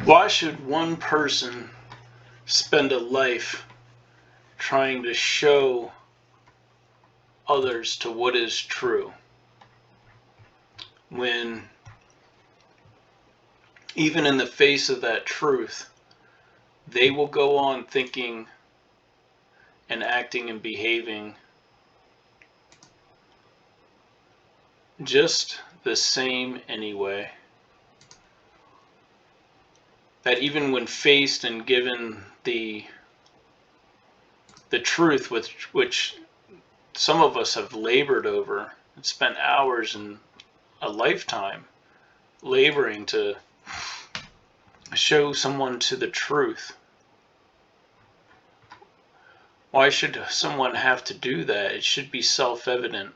Why should one person spend a life trying to show others to what is true when, even in the face of that truth, they will go on thinking and acting and behaving just the same anyway? That even when faced and given the truth, which some of us have labored over and spent hours and a lifetime laboring to show someone to the truth. Why should someone have to do that? It should be self-evident.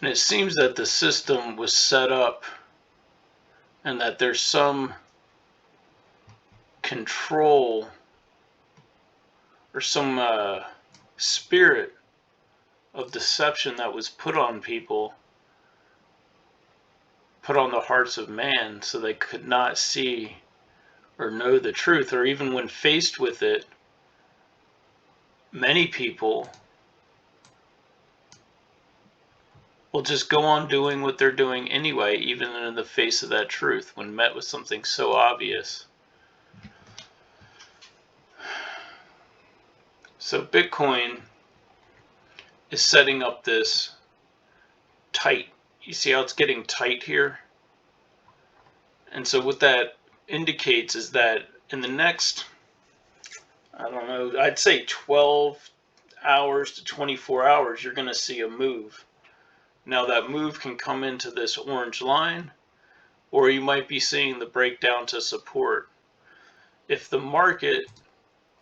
And it seems that the system was set up and that there's some control or some spirit of deception that was put on people, put on the hearts of man, so they could not see or know the truth, or even when faced with it, many people will just go on doing what they're doing anyway, even in the face of that truth, when met with something so obvious. So Bitcoin is setting up this tight. You see how it's getting tight here? And so what that indicates is that in the next, I don't know, I'd say 12 hours to 24 hours, you're going to see a move. Now that move can come into this orange line, or you might be seeing the breakdown to support. If the market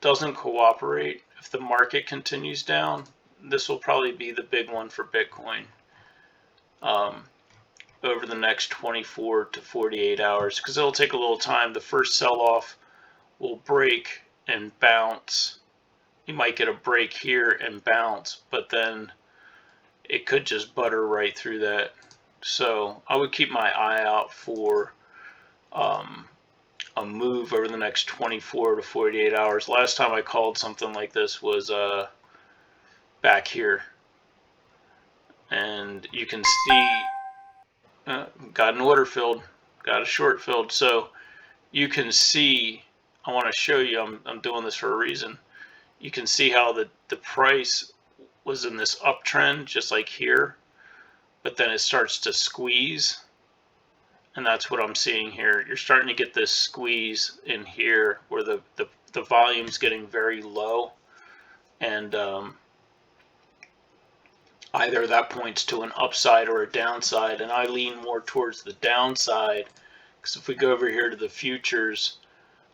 doesn't cooperate, if the market continues down, this will probably be the big one for Bitcoin over the next 24 to 48 hours, because it'll take a little time. The first sell-off will break and bounce. You might get a break here and bounce, but then it could just butter right through that. So I would keep my eye out for a move over the next 24 to 48 hours. Last time I called something like this was back here, and you can see got an order filled, got a short filled. So you can see, I want to show you, I'm doing this for a reason. You can see how the price was in this uptrend, just like here, but then it starts to squeeze, and that's what I'm seeing here. You're starting to get this squeeze in here where the volume's getting very low, and either that points to an upside or a downside, and I lean more towards the downside, because if we go over here to the futures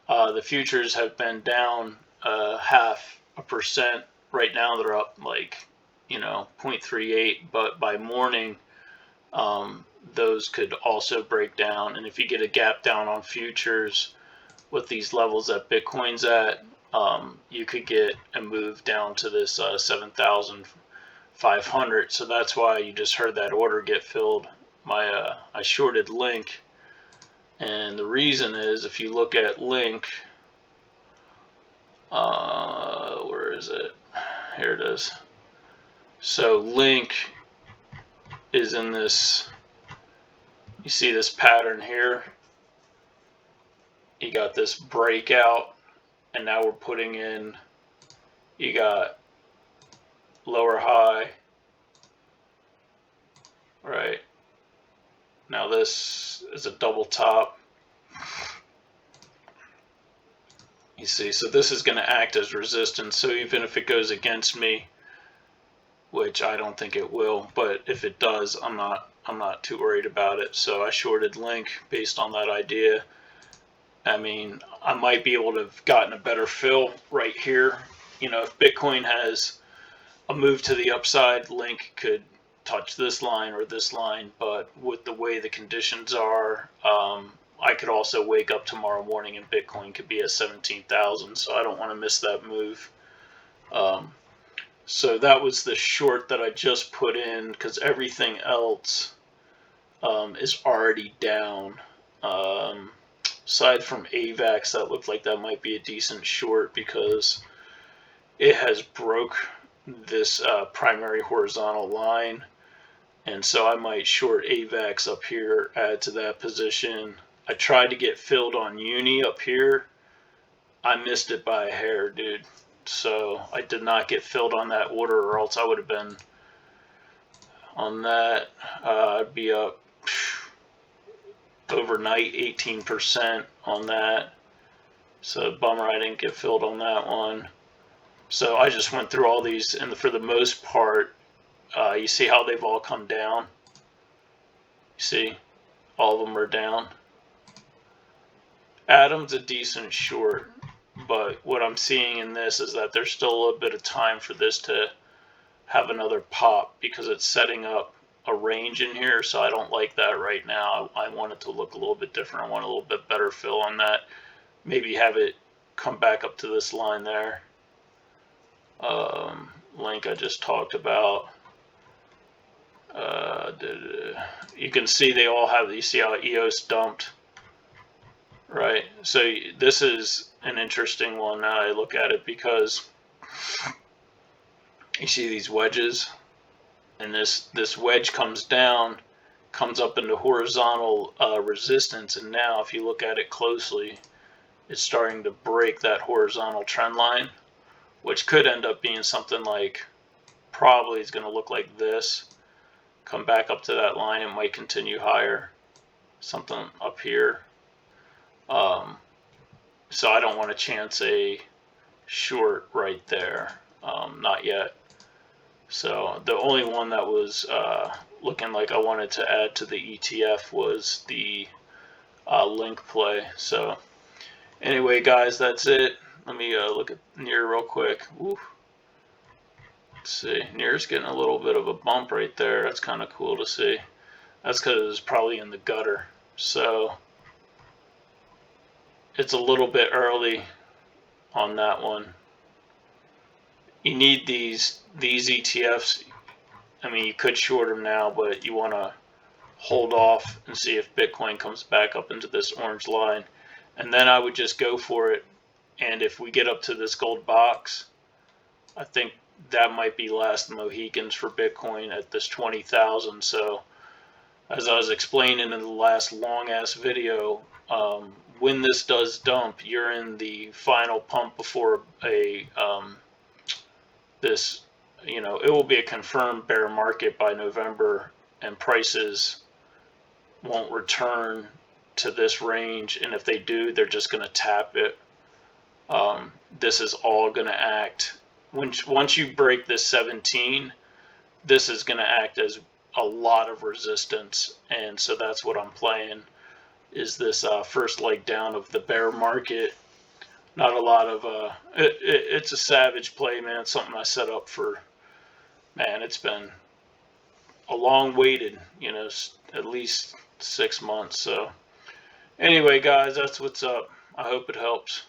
have been down 0.5%. Right now they're up like 0.38, but by morning those could also break down. And if you get a gap down on futures with these levels that Bitcoin's at, you could get a move down to this 7,500. So that's why you just heard that order get filled. I shorted Link, and the reason is, if you look at Link, where is it? Here it is. So Link is in this, you see this pattern here? You got this breakout, and now we're putting in, you got lower high, right? Now this is a double top. You see, so this is going to act as resistance. So even if it goes against me, which I don't think it will, but if it does, I'm not too worried about it. So I shorted Link based on that idea. I mean, I might be able to have gotten a better fill right here. If Bitcoin has a move to the upside, Link could touch this line or this line, but with the way the conditions are, I could also wake up tomorrow morning and Bitcoin could be at 17,000, so I don't want to miss that move. So that was the short that I just put in, because everything else is already down. Aside from AVAX, that looked like that might be a decent short because it has broke this primary horizontal line. And so I might short AVAX up here, add to that position. I tried to get filled on Uni up here. I missed it by a hair, dude. So I did not get filled on that order, or else I would have been on that. I'd be up overnight 18% on that. So bummer I didn't get filled on that one. So I just went through all these, and for the most part, you see how they've all come down? You see, all of them are down. Adam's a decent short, but what I'm seeing in this is that there's still a little bit of time for this to have another pop because it's setting up a range in here, so I don't like that right now. I want it to look a little bit different. I want a little bit better fill on that. Maybe have it come back up to this line there. Link I just talked about. You can see they all have, you see how EOS dumped, right? So this is an interesting one now I look at it because you see these wedges, and this wedge comes down, comes up into horizontal resistance, and now if you look at it closely, it's starting to break that horizontal trend line, which could end up being something like, probably is going to look like this. Come back up to that line, it might continue higher, something up here. So I don't want to chance a short right there, not yet. So the only one that was looking like I wanted to add to the ETF was the link play. So anyway, guys, that's it. Let me look at NIR real quick. Woo. Let's see, NIR's getting a little bit of a bump right there. That's kind of cool to see. That's because it was probably in the gutter. So it's a little bit early on that one. You need these ETFs. I mean, you could short them now, but you want to hold off and see if Bitcoin comes back up into this orange line. And then I would just go for it. And if we get up to this gold box, I think that might be last Mohicans for Bitcoin at this 20,000. So as I was explaining in the last long ass video, when this does dump, you're in the final pump before a this, you know, it will be a confirmed bear market by November, and prices won't return to this range, and if they do, they're just going to tap it. This is all going to act, once you break this 17, this is going to act as a lot of resistance, and so that's what I'm playing, is this first leg down of the bear market. Not a lot of, it's a savage play, man. It's something I set up for, man, it's been a long waited, you know, at least 6 months. So anyway, guys, that's what's up. I hope it helps.